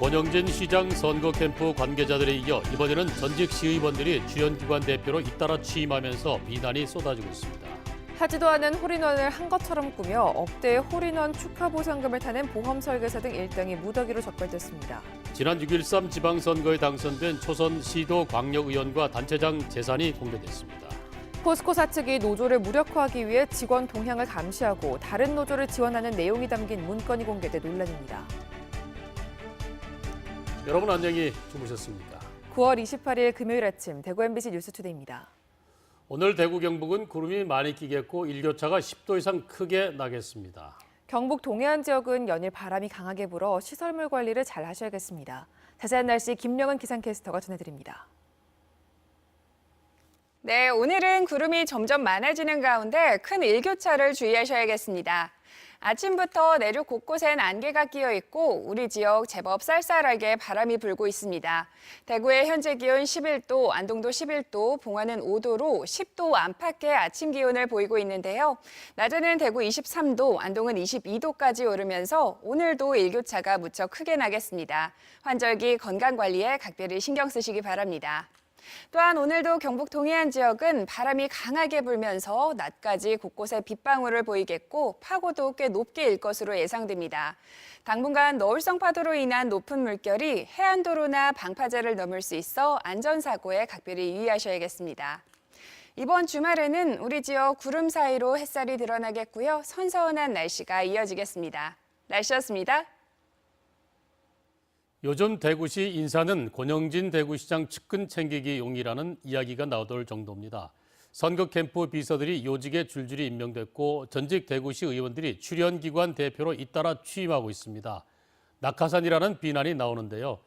권영진 시장 선거 캠프 관계자들에 이어 이번에는 전직 시의원들이 주연기관 대표로 잇따라 취임하면서 비난이 쏟아지고 있습니다. 하지도 않은 홀인원을 한 것처럼 꾸며 억대의 홀인원 축하 보상금을 타는 보험 설계사 등 일당이 무더기로 적발됐습니다. 지난 6.13 지방선거에 당선된 초선 시도 광역의원과 단체장 재산이 공개됐습니다. 포스코 사측이 노조를 무력화하기 위해 직원 동향을 감시하고 다른 노조를 지원하는 내용이 담긴 문건이 공개돼 논란입니다. 여러분 안녕히 주무셨습니까? 9월 28일 금요일 아침 대구 MBC 뉴스투데이입니다. 오늘 대구 경북은 구름이 많이 끼겠고 일교차가 10도 이상 크게 나겠습니다. 경북 동해안 지역은 연일 바람이 강하게 불어 시설물 관리를 잘 하셔야겠습니다. 자세한 날씨 김명은 기상캐스터가 전해드립니다. 네, 오늘은 구름이 점점 많아지는 가운데 큰 일교차를 주의하셔야겠습니다. 아침부터 내륙 곳곳엔 안개가 끼어 있고 우리 지역 제법 쌀쌀하게 바람이 불고 있습니다. 대구의 현재 기온 11도, 안동도 11도, 봉화는 5도로 10도 안팎의 아침 기온을 보이고 있는데요. 낮에는 대구 23도, 안동은 22도까지 오르면서 오늘도 일교차가 무척 크게 나겠습니다. 환절기 건강관리에 각별히 신경 쓰시기 바랍니다. 또한 오늘도 경북 동해안 지역은 바람이 강하게 불면서 낮까지 곳곳에 빗방울을 보이겠고 파고도 꽤 높게 일 것으로 예상됩니다. 당분간 너울성 파도로 인한 높은 물결이 해안도로나 방파제를 넘을 수 있어 안전사고에 각별히 유의하셔야겠습니다. 이번 주말에는 우리 지역 구름 사이로 햇살이 드러나겠고요. 선선한 날씨가 이어지겠습니다. 날씨였습니다. 요즘 대구시 인사는 권영진 대구시장 측근 챙기기 용이라는 이야기가 나돌 정도입니다. 선거 캠프 비서들이 요직에 줄줄이 임명됐고 전직 대구시 의원들이 출연기관 대표로 잇따라 취임하고 있습니다. 낙하산이라는 비난이 나오는데요.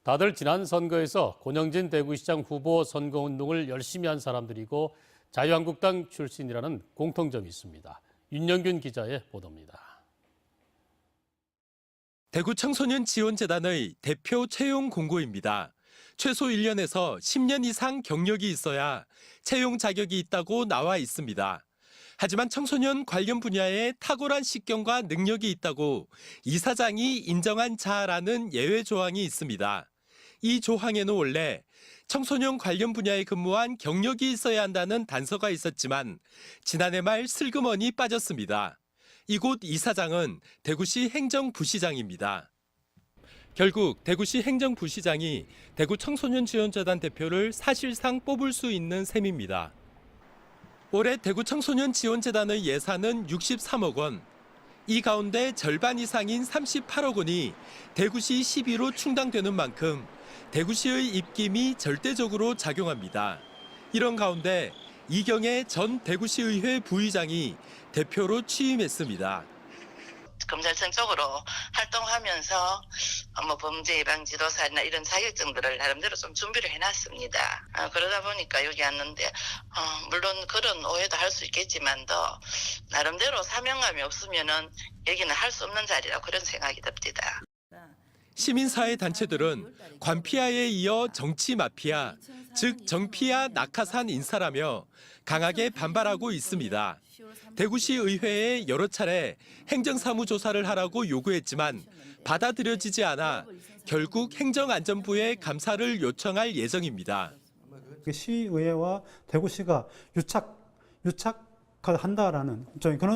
다들 지난 선거에서 권영진 대구시장 후보 선거운동을 열심히 한 사람들이고 자유한국당 출신이라는 공통점이 있습니다. 윤영균 기자의 보도입니다. 대구 청소년 지원재단의 대표 채용 공고입니다. 최소 1년에서 10년 이상 경력이 있어야 채용 자격이 있다고 나와 있습니다. 하지만 청소년 관련 분야에 탁월한 식견과 능력이 있다고 이사장이 인정한 자라는 예외 조항이 있습니다. 이 조항에는 원래 청소년 관련 분야에 근무한 경력이 있어야 한다는 단서가 있었지만 지난해 말 슬그머니 빠졌습니다. 이곳 이사장은 대구시 행정부시장입니다. 결국 대구시 행정부시장이 대구 청소년지원재단 대표를 사실상 뽑을 수 있는 셈입니다. 올해 대구 청소년지원재단의 예산은 63억 원. 이 가운데 절반 이상인 38억 원이 대구시 시비로 충당되는 만큼 대구시의 입김이 절대적으로 작용합니다. 이런 가운데 이경애 전 대구시의회 부의장이 대표로 취임했습니다. 검찰청 쪽으로 활동하면서 범죄 예방 지도사나 이런 자격증들을 나름대로 좀 준비를 해놨습니다. 그러다 보니까 여기 왔는데 물론 그런 오해도 할 수 있겠지만도 나름대로 사명감이 없으면은 여기는 할 수 없는 자리라고 그런 생각이 듭니다. 시민사회 단체들은 관피아에 이어 정치 마피아, 즉 정피아 낙하산 인사라며 강하게 반발하고 있습니다. 대구시 의회에 여러 차례 행정사무조사를 하라고 요구했지만 받아들여지지 않아 결국 행정안전부에 감사를 요청할 예정입니다. 시의회와 대구시가 유착한다라는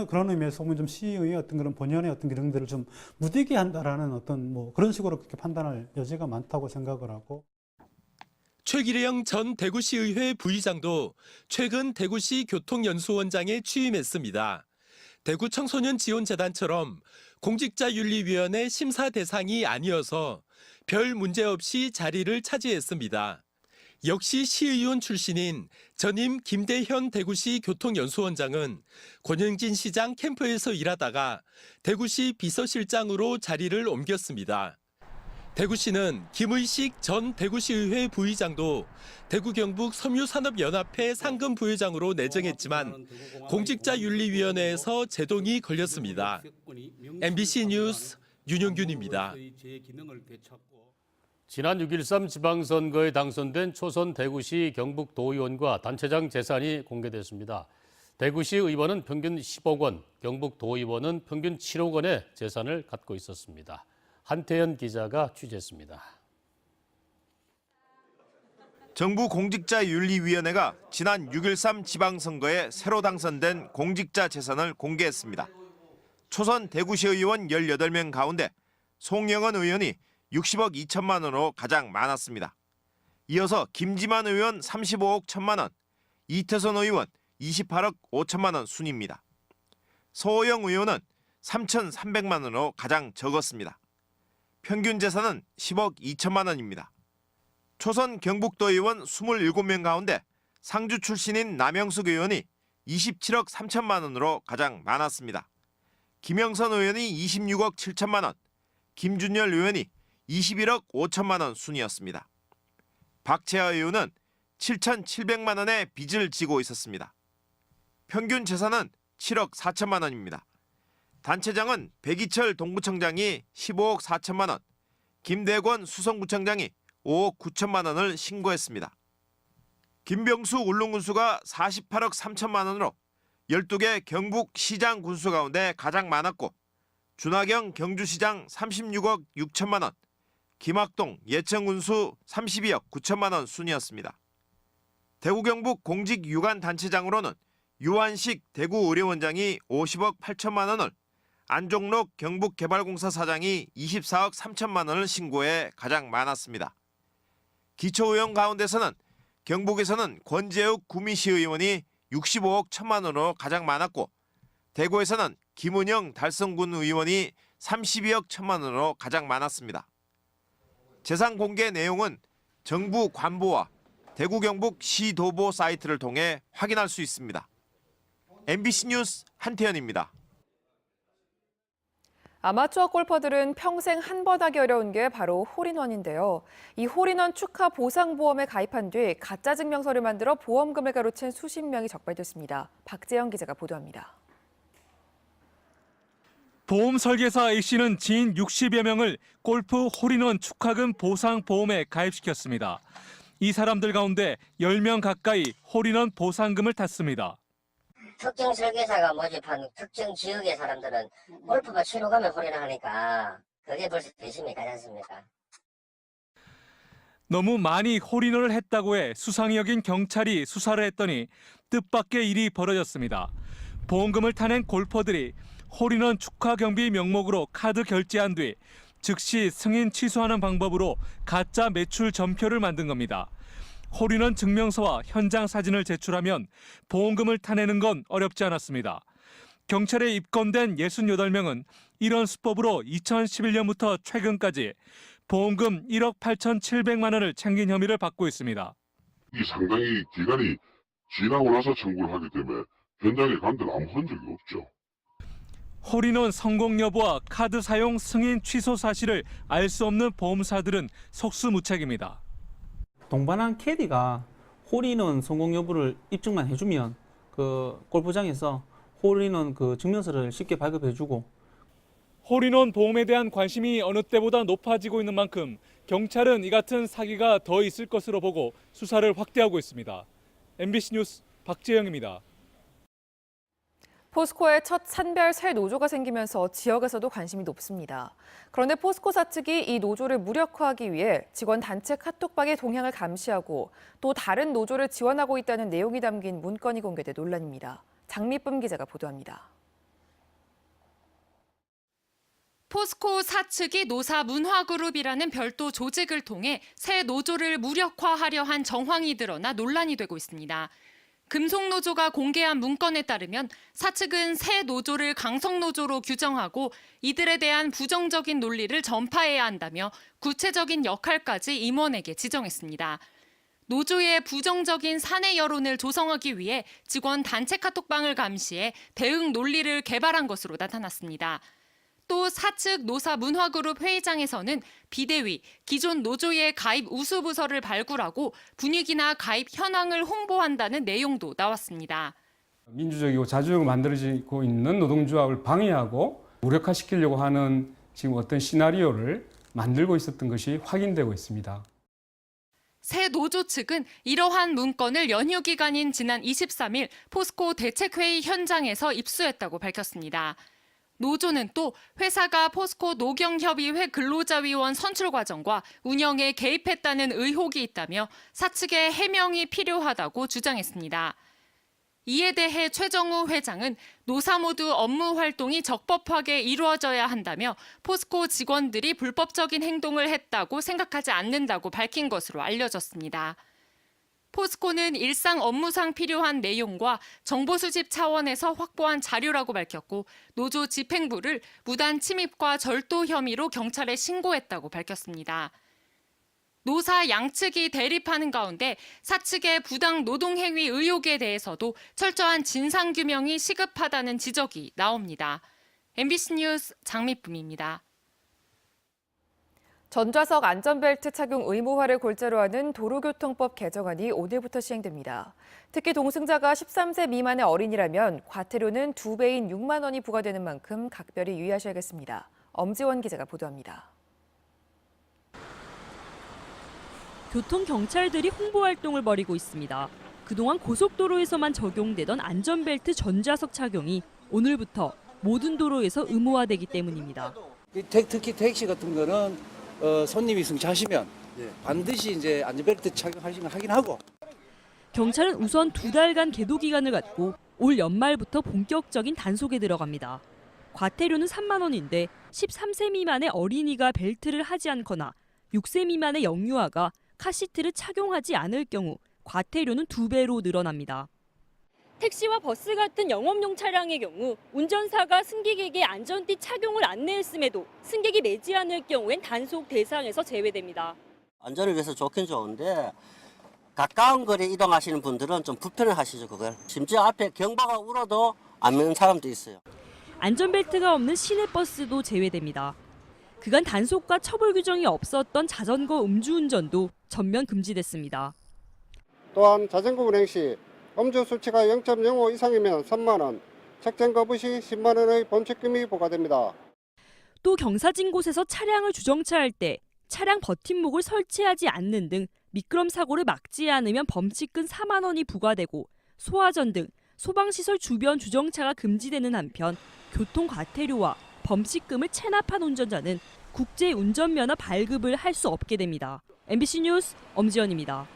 그런 의미에서 보면 좀 시의회 어떤 그런 본연의 어떤 기능들을 좀 무디게 한다라는 어떤 그런 식으로 그렇게 판단할 여지가 많다고 생각을 하고. 최기령 전 대구시의회 부의장도 최근 대구시 교통연수원장에 취임했습니다. 대구 청소년지원재단처럼 공직자윤리위원회 심사 대상이 아니어서 별 문제 없이 자리를 차지했습니다. 역시 시의원 출신인 전임 김대현 대구시 교통연수원장은 권영진 시장 캠프에서 일하다가 대구시 비서실장으로 자리를 옮겼습니다. 대구시는 김의식 전 대구시의회 부의장도 대구 경북 섬유산업연합회 상금 부회장으로 내정했지만 공직자윤리위원회에서 제동이 걸렸습니다. MBC 뉴스 윤영균입니다. 지난 6.13 지방선거에 당선된 초선 대구시 경북도의원과 단체장 재산이 공개됐습니다. 대구시 의원은 평균 10억 원, 경북도의원은 평균 7억 원의 재산을 갖고 있었습니다. 한태현 기자가 취재했습니다. 정부공직자윤리위원회가 지난 6.13 지방선거에 새로 당선된 공직자 재산을 공개했습니다. 초선 대구시 의원 18명 가운데 송영은 의원이 60억 2천만 원으로 가장 많았습니다. 이어서 김지만 의원 35억 1천만 원, 이태선 의원 28억 5천만 원 순입니다. 서호영 의원은 3,300만 원으로 가장 적었습니다. 평균 재산은 10억 2천만 원입니다. 초선 경북도 의원 27명 가운데 상주 출신인 남영숙 의원이 27억 3천만 원으로 가장 많았습니다. 김영선 의원이 26억 7천만 원, 김준열 의원이 21억 5천만 원 순이었습니다. 박채하 의원은 7,700만 원의 빚을 지고 있었습니다. 평균 재산은 7억 4천만 원입니다. 단체장은 백이철 동구청장이 15억 4천만 원, 김대권 수성구청장이 5억 9천만 원을 신고했습니다. 김병수 울릉군수가 48억 3천만 원으로 12개 경북 시장 군수 가운데 가장 많았고 준하경 경주시장 36억 6천만 원, 김학동 예천군수 32억 9천만 원 순이었습니다. 대구 경북 공직 유관 단체장으로는 유한식 대구의료원장이 50억 8천만 원을, 안종록 경북개발공사 사장이 24억 3천만 원을 신고해 가장 많았습니다. 기초의원 가운데서는 경북에서는 권재욱 구미시 의원이 65억 1천만 원으로 가장 많았고 대구에서는 김은영 달성군 의원이 32억 1천만 원으로 가장 많았습니다. 재산 공개 내용은 정부 관보와 대구 경북 시도보 사이트를 통해 확인할 수 있습니다. MBC 뉴스 한태현입니다. 아마추어 골퍼들은 평생 한 번 하기 어려운 게 바로 홀인원인데요. 이 홀인원 축하 보상보험에 가입한 뒤 가짜 증명서를 만들어 보험금을 가로챈 수십 명이 적발됐습니다. 박재영 기자가 보도합니다. 보험 설계사 A씨는 지인 60여 명을 골프 홀인원 축하금 보상보험에 가입시켰습니다. 이 사람들 가운데 10명 가까이 홀인원 보상금을 탔습니다. 특정 설계사가 모집한 특정 지역의 사람들은 골프가 치러 가면 홀인을 하니까 그게 벌써 배심이 가지 않습니까? 너무 많이 홀인원을 했다고 해 수상히 여긴 경찰이 수사를 했더니 뜻밖의 일이 벌어졌습니다. 보험금을 타낸 골퍼들이 홀인원 축하 경비 명목으로 카드 결제한 뒤 즉시 승인 취소하는 방법으로 가짜 매출 전표를 만든 겁니다. 홀인원 증명서와 현장 사진을 제출하면 보험금을 타내는 건 어렵지 않았습니다. 경찰에 입건된 68명은 이런 수법으로 2011년부터 최근까지 보험금 1억 8,700만 원을 챙긴 혐의를 받고 있습니다. 이 상당히 기간이 지나고 나서 청구를 하기 때문에 현장에 간 데는 아무 흔적이 없죠. 홀인원 성공 여부와 카드 사용 승인 취소 사실을 알 수 없는 보험사들은 속수무책입니다. 동반한 캐디가 홀인원 성공 여부를 입증만 해주면 그 골프장에서 홀인원 그 증명서를 쉽게 발급해주고, 홀인원 보험에 대한 관심이 어느 때보다 높아지고 있는 만큼 경찰은 이 같은 사기가 더 있을 것으로 보고 수사를 확대하고 있습니다. MBC 뉴스 박재영입니다. 포스코의 첫 산별 새 노조가 생기면서 지역에서도 관심이 높습니다. 그런데 포스코사 측이 이 노조를 무력화하기 위해 직원 단체 카톡방의 동향을 감시하고 또 다른 노조를 지원하고 있다는 내용이 담긴 문건이 공개돼 논란입니다. 장미쁨 기자가 보도합니다. 포스코 사측이 노사문화그룹이라는 별도 조직을 통해 새 노조를 무력화하려 한 정황이 드러나 논란이 되고 있습니다. 금속노조가 공개한 문건에 따르면 사측은 새 노조를 강성노조로 규정하고 이들에 대한 부정적인 논리를 전파해야 한다며 구체적인 역할까지 임원에게 지정했습니다. 노조의 부정적인 사내 여론을 조성하기 위해 직원 단체 카톡방을 감시해 대응 논리를 개발한 것으로 나타났습니다. 또 사측 노사문화그룹 회의장에서는 비대위, 기존 노조의 가입 우수부서를 발굴하고 분위기나 가입 현황을 홍보한다는 내용도 나왔습니다. 민주적이고 자주적으로 만들어지고 있는 노동조합을 방해하고 무력화시키려고 하는 지금 어떤 시나리오를 만들고 있었던 것이 확인되고 있습니다. 새 노조 측은 이러한 문건을 연휴 기간인 지난 23일 포스코 대책회의 현장에서 입수했다고 밝혔습니다. 노조는 또 회사가 포스코 노경협의회 근로자위원 선출 과정과 운영에 개입했다는 의혹이 있다며 사측의 해명이 필요하다고 주장했습니다. 이에 대해 최정우 회장은 노사 모두 업무 활동이 적법하게 이루어져야 한다며 포스코 직원들이 불법적인 행동을 했다고 생각하지 않는다고 밝힌 것으로 알려졌습니다. 포스코는 일상 업무상 필요한 내용과 정보 수집 차원에서 확보한 자료라고 밝혔고 노조 집행부를 무단 침입과 절도 혐의로 경찰에 신고했다고 밝혔습니다. 노사 양측이 대립하는 가운데 사측의 부당 노동행위 의혹에 대해서도 철저한 진상규명이 시급하다는 지적이 나옵니다. MBC 뉴스 장미쁨입니다. 전좌석 안전벨트 착용 의무화를 골자로 하는 도로교통법 개정안이 오늘부터 시행됩니다. 특히 동승자가 13세 미만의 어린이라면 과태료는 2배인 6만 원이 부과되는 만큼 각별히 유의하셔야겠습니다. 엄지원 기자가 보도합니다. 교통경찰들이 홍보활동을 벌이고 있습니다. 그동안 고속도로에서만 적용되던 안전벨트 전좌석 착용이 오늘부터 모든 도로에서 의무화되기 때문입니다. 특히 택시 같은 거는 손님이 승차하시면 반드시 이제 안전벨트 착용하긴 하고. 경찰은 우선 2달간 계도 기간을 갖고 올 연말부터 본격적인 단속에 들어갑니다. 과태료는 3만 원인데 13세 미만의 어린이가 벨트를 하지 않거나 6세 미만의 영유아가 카시트를 착용하지 않을 경우 과태료는 2배로 늘어납니다. 택시와 버스 같은 영업용 차량의 경우 운전사가 승객에게 안전띠 착용을 안내했음에도 승객이 매지 않을 경우엔 단속 대상에서 제외됩니다. 안전을 위해서 좋긴 좋은데 가까운 거리 이동하시는 분들은 좀 불편해하시죠, 그걸. 심지어 앞에 경보가 울어도 안 매는 사람도 있어요. 안전벨트가 없는 시내버스도 제외됩니다. 그간 단속과 처벌 규정이 없었던 자전거 음주운전도 전면 금지됐습니다. 또한 자전거 운행 시 음주 수치가 0.05 이상이면 3만 원, 책정 거부 시 10만 원의 범칙금이 부과됩니다. 또 경사진 곳에서 차량을 주정차할 때 차량 버팀목을 설치하지 않는 등 미끄럼 사고를 막지 않으면 범칙금 4만 원이 부과되고 소화전 등 소방시설 주변 주정차가 금지되는 한편 교통과태료와 범칙금을 체납한 운전자는 국제 운전면허 발급을 할 수 없게 됩니다. MBC 뉴스 엄지연입니다.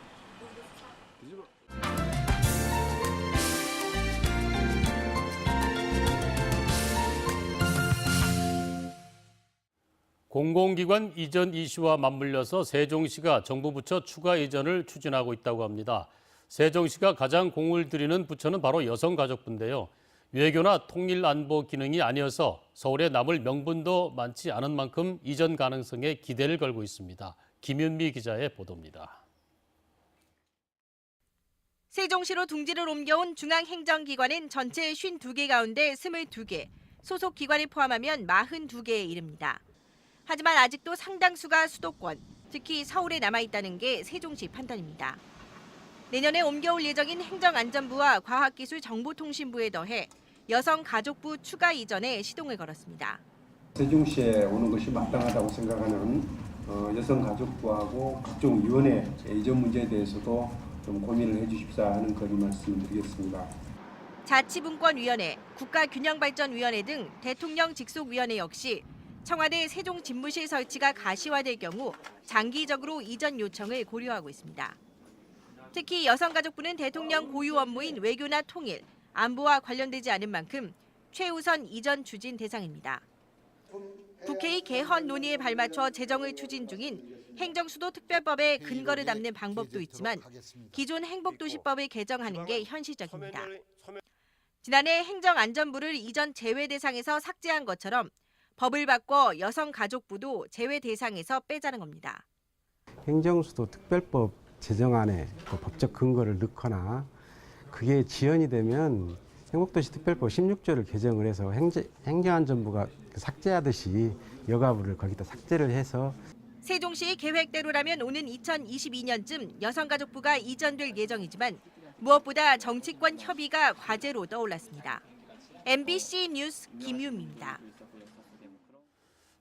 공공기관 이전 이슈와 맞물려서 세종시가 정부 부처 추가 이전을 추진하고 있다고 합니다. 세종시가 가장 공을 들이는 부처는 바로 여성가족부인데요. 외교나 통일안보 기능이 아니어서 서울에 남을 명분도 많지 않은 만큼 이전 가능성에 기대를 걸고 있습니다. 김윤미 기자의 보도입니다. 세종시로 둥지를 옮겨온 중앙행정기관은 전체 52개 가운데 22개, 소속 기관을 포함하면 42개에 이릅니다. 하지만 아직도 상당수가 수도권, 특히 서울에 남아있다는 게 세종시 판단입니다. 내년에 옮겨올 예정인 행정안전부와 과학기술정보통신부에 더해 여성가족부 추가 이전에 시동을 걸었습니다. 세종시에 오는 것이 마땅하다고 생각하는 여성가족부하고 각종 위원회 이전 문제에 대해서도 좀 고민을 해주십사 하는 그런 말씀을 드리겠습니다. 자치분권위원회, 국가균형발전위원회 등 대통령 직속위원회 역시 청와대 세종집무실 설치가 가시화될 경우 장기적으로 이전 요청을 고려하고 있습니다. 특히 여성가족부는 대통령 고유 업무인 외교나 통일, 안보와 관련되지 않은 만큼 최우선 이전 추진 대상입니다. 국회의 개헌 논의에 발맞춰 제정을 추진 중인 행정수도 특별법에 근거를 담는 방법도 있지만 기존 행복도시법을 개정하는 게 현실적입니다. 지난해 행정안전부를 이전 제외 대상에서 삭제한 것처럼 법을 바꿔 여성가족부도 제외 대상에서 빼자는 겁니다. 행정수도 특별법 제정안에 법적 근거를 넣거나 그게 지연이 되면 행복도시 특별법 16조를 개정을 해서 행정안전부가 삭제하듯이 여가부를 거기다 삭제를 해서 세종시의 계획대로라면 오는 2022년쯤 여성가족부가 이전될 예정이지만 무엇보다 정치권 협의가 과제로 떠올랐습니다. MBC 뉴스 김유미입니다.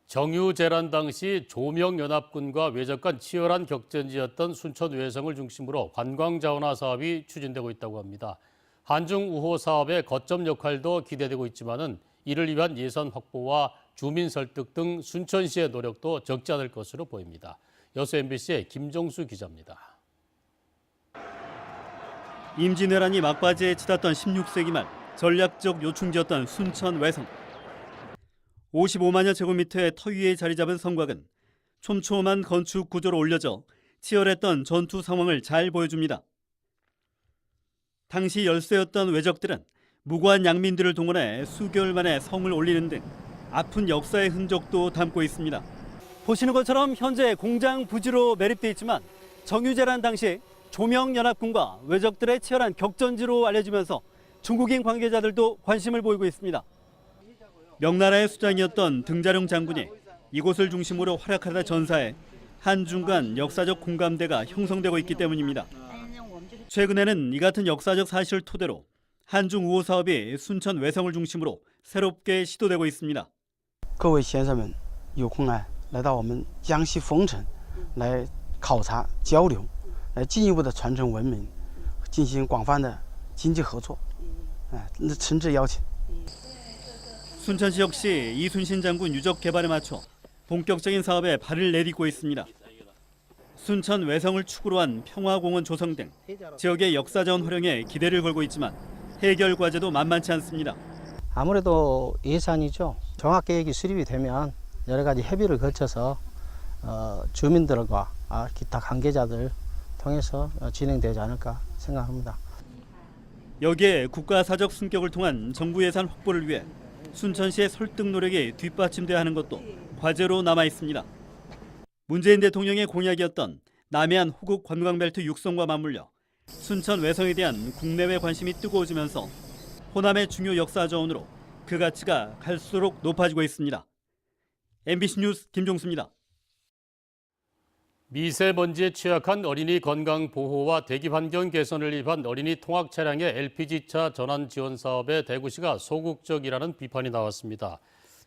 정유재란 당시 조명연합군과 외적 간 치열한 격전지였던 순천 외성을 중심으로 관광자원화 사업이 추진되고 있다고 합니다. 한중 우호 사업의 거점 역할도 기대되고 있지만은 이를 위한 예산 확보와 주민 설득 등 순천시의 노력도 적지 않을 것으로 보입니다. 여수 MBC의 김종수 기자입니다. 임진왜란이 막바지에 치닫던 16세기 말 전략적 요충지였던 순천 외성. 55만여 제곱미터의 터 위에 자리 잡은 성곽은 촘촘한 건축 구조로 올려져 치열했던 전투 상황을 잘 보여줍니다. 당시 열세였던 왜적들은 무고한 양민들을 동원해 수개월 만에 성을 올리는 등 아픈 역사의 흔적도 담고 있습니다. 보시는 것처럼 현재 공장 부지로 매립돼 있지만 정유재란 당시 조명연합군과 왜적들의 치열한 격전지로 알려지면서 중국인 관계자들도 관심을 보이고 있습니다. 명나라의 수장이었던 등자룡 장군이 이곳을 중심으로 활약하다 전사해 한중 간 역사적 공감대가 형성되고 있기 때문입니다. 최근에는 이 같은 역사적 사실을 토대로 한중 우호 사업이 순천 외성을 중심으로 새롭게 시도되고 있습니다. 各位先生们有空来到我们江西丰城来考察交流，来进一步的传承文明，进行广泛的经济合作，诚挚邀请。 순천시 역시 이순신 장군 유적 개발에 맞춰 본격적인 사업에 발을 내딛고 있습니다. 순천 외성을 축으로 한 평화공원 조성 등 지역의 역사자원 활용에 기대를 걸고 있지만 해결 과제도 만만치 않습니다. 아무래도 예산이죠. 종합계획이 수립이 되면 여러 가지 협의를 거쳐서 주민들과 기타 관계자들 통해서 진행되지 않을까 생각합니다. 여기에 국가사적 승격을 통한 정부 예산 확보를 위해 순천시의 설득 노력이 뒷받침돼야 하는 것도 과제로 남아 있습니다. 문재인 대통령의 공약이었던 남해안 호국 관광벨트 육성과 맞물려 순천 외성에 대한 국내외 관심이 뜨거워지면서 호남의 중요 역사 자원으로 그 가치가 갈수록 높아지고 있습니다. MBC 뉴스 김종수입니다. 미세먼지에 취약한 어린이 건강 보호와 대기 환경 개선을 위한 어린이 통학 차량의 LPG차 전환 지원 사업에 대구시가 소극적이라는 비판이 나왔습니다.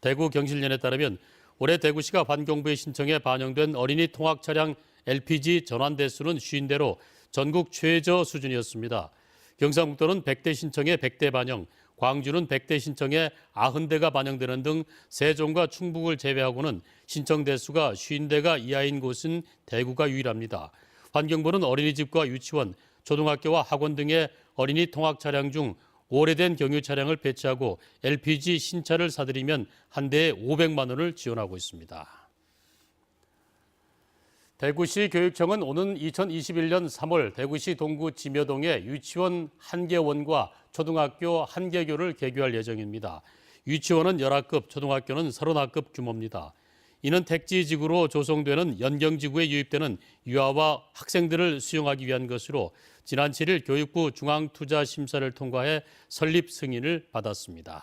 대구경실련에 따르면 올해 대구시가 환경부에 신청해 반영된 어린이 통학 차량 LPG 전환 대수는 50대로 전국 최저 수준이었습니다. 경상북도는 100대 신청에 100대 반영, 광주는 100대 신청에 90대가 반영되는 등 세종과 충북을 제외하고는 신청 대수가 50대가 이하인 곳은 대구가 유일합니다. 환경부는 어린이집과 유치원, 초등학교와 학원 등의 어린이 통학 차량 중 오래된 경유 차량을 폐차하고 LPG 신차를 사들이면 한 대에 500만 원을 지원하고 있습니다. 대구시 교육청은 오는 2021년 3월 대구시 동구 지묘동에 유치원 1개원과 초등학교 1개교를 개교할 예정입니다. 유치원은 11학급, 초등학교는 30학급 규모입니다. 이는 택지지구로 조성되는 연경지구에 유입되는 유아와 학생들을 수용하기 위한 것으로 지난 7일 교육부 중앙투자심사를 통과해 설립 승인을 받았습니다.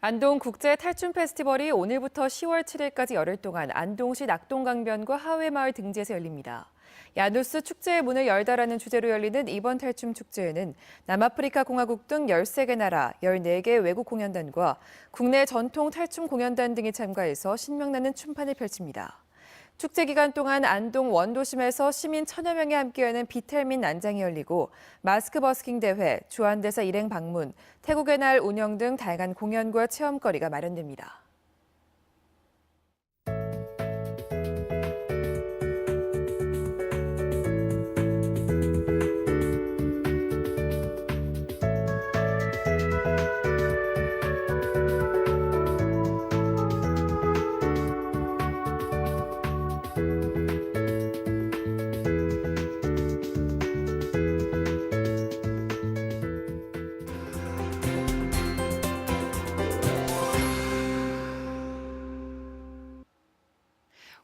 안동 국제 탈춤 페스티벌이 오늘부터 10월 7일까지 열흘 동안 안동시 낙동강변과 하회마을 등지에서 열립니다. 야누스 축제의 문을 열다라는 주제로 열리는 이번 탈춤 축제에는 남아프리카 공화국 등 13개 나라, 14개 외국 공연단과 국내 전통 탈춤 공연단 등이 참가해서 신명나는 춤판을 펼칩니다. 축제 기간 동안 안동 원도심에서 시민 1000여 명이 함께하는 비텔민 난장이 열리고 마스크 버스킹 대회, 주한대사 일행 방문, 태국의 날 운영 등 다양한 공연과 체험거리가 마련됩니다.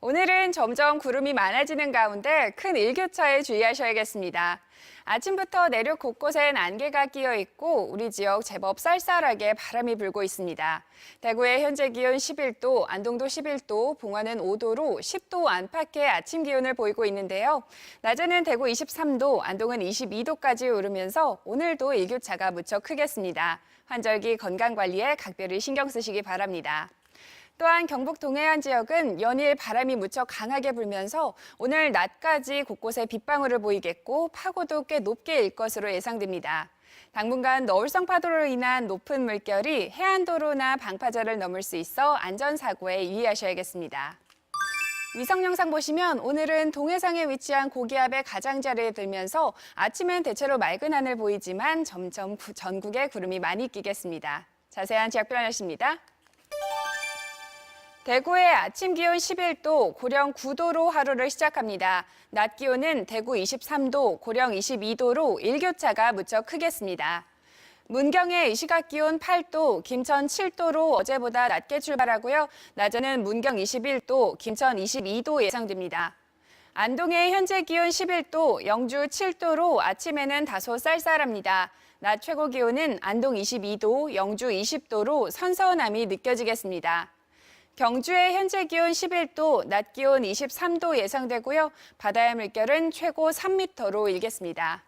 오늘은 점점 구름이 많아지는 가운데 큰 일교차에 주의하셔야겠습니다. 아침부터 내륙 곳곳엔 안개가 끼어 있고 우리 지역 제법 쌀쌀하게 바람이 불고 있습니다. 대구의 현재 기온 11도, 안동도 11도, 봉화는 5도로 10도 안팎의 아침 기온을 보이고 있는데요. 낮에는 대구 23도, 안동은 22도까지 오르면서 오늘도 일교차가 무척 크겠습니다. 환절기 건강관리에 각별히 신경 쓰시기 바랍니다. 또한 경북 동해안 지역은 연일 바람이 무척 강하게 불면서 오늘 낮까지 곳곳에 빗방울을 보이겠고 파고도 꽤 높게 일 것으로 예상됩니다. 당분간 너울성 파도로 인한 높은 물결이 해안도로나 방파제를 넘을 수 있어 안전사고에 유의하셔야겠습니다. 위성 영상 보시면 오늘은 동해상에 위치한 고기압의 가장자리에 들면서 아침엔 대체로 맑은 하늘 보이지만 점점 전국에 구름이 많이 끼겠습니다. 자세한 지역별 날씨입니다. 대구의 아침 기온 11도, 고령 9도로 하루를 시작합니다. 낮 기온은 대구 23도, 고령 22도로 일교차가 무척 크겠습니다. 문경의 이 시각 기온 8도, 김천 7도로 어제보다 낮게 출발하고요. 낮에는 문경 21도, 김천 22도 예상됩니다. 안동의 현재 기온 11도, 영주 7도로 아침에는 다소 쌀쌀합니다. 낮 최고 기온은 안동 22도, 영주 20도로 선선함이 느껴지겠습니다. 경주의 현재 기온 11도, 낮 기온 23도 예상되고요. 바다의 물결은 최고 3m로 일겠습니다.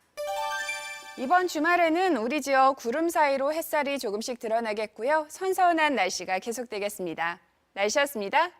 이번 주말에는 우리 지역 구름 사이로 햇살이 조금씩 드러나겠고요. 선선한 날씨가 계속되겠습니다. 날씨였습니다.